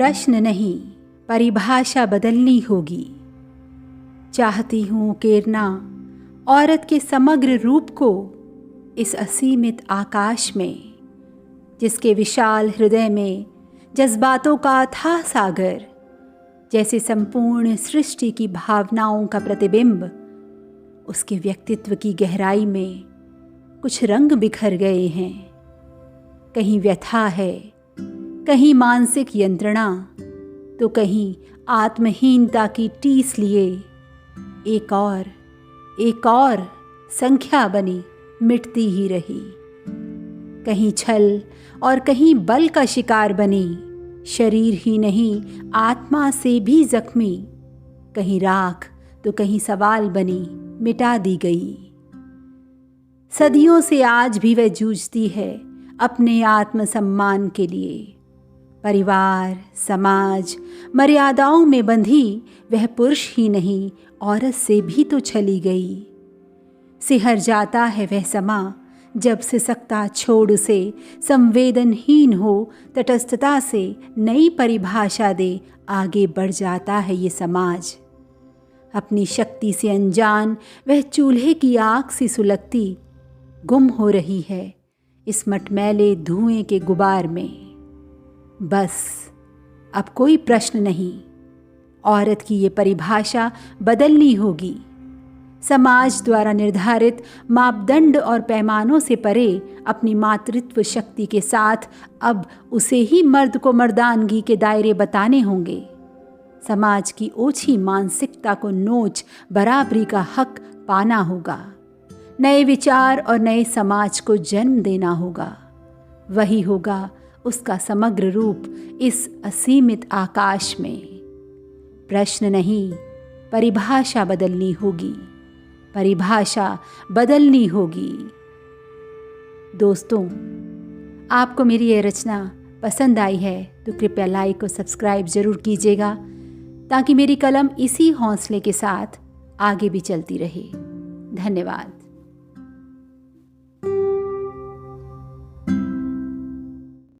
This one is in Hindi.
प्रश्न नहीं, परिभाषा बदलनी होगी। चाहती हूँ उकेरना औरत के समग्र रूप को इस असीमित आकाश में, जिसके विशाल हृदय में जज्बातों का अथाह सागर, जैसे संपूर्ण सृष्टि की भावनाओं का प्रतिबिंब। उसके व्यक्तित्व की गहराई में कुछ रंग बिखर गए हैं। कहीं व्यथा है, कहीं मानसिक यंत्रणा, तो कहीं आत्महीनता की टीस लिए एक और संख्या बनी मिटती ही रही। कहीं छल और कहीं बल का शिकार बनी, शरीर ही नहीं आत्मा से भी जख्मी। कहीं राख तो कहीं सवाल बनी मिटा दी गई। सदियों से आज भी वह जूझती है अपने आत्मसम्मान के लिए। परिवार, समाज, मर्यादाओं में बंधी वह पुरुष ही नहीं औरत से भी तो चली गई। सिहर जाता है वह समा जब सिसकता छोड़ उसे संवेदनहीन हो, तटस्थता से नई परिभाषा दे आगे बढ़ जाता है ये समाज। अपनी शक्ति से अनजान वह चूल्हे की आग सी सुलगती गुम हो रही है इस मटमैले धुएं के गुबार में। बस अब कोई प्रश्न नहीं, औरत की ये परिभाषा बदलनी होगी। समाज द्वारा निर्धारित मापदंड और पैमानों से परे अपनी मातृत्व शक्ति के साथ अब उसे ही मर्द को मर्दानगी के दायरे बताने होंगे। समाज की ओछी मानसिकता को नोच बराबरी का हक पाना होगा। नए विचार और नए समाज को जन्म देना होगा। वही होगा उसका समग्र रूप इस असीमित आकाश में। प्रश्न नहीं, परिभाषा बदलनी होगी। परिभाषा बदलनी होगी। दोस्तों, आपको मेरी ये रचना पसंद आई है तो कृपया लाइक और सब्सक्राइब ज़रूर कीजिएगा, ताकि मेरी कलम इसी हौसले के साथ आगे भी चलती रहे। धन्यवाद।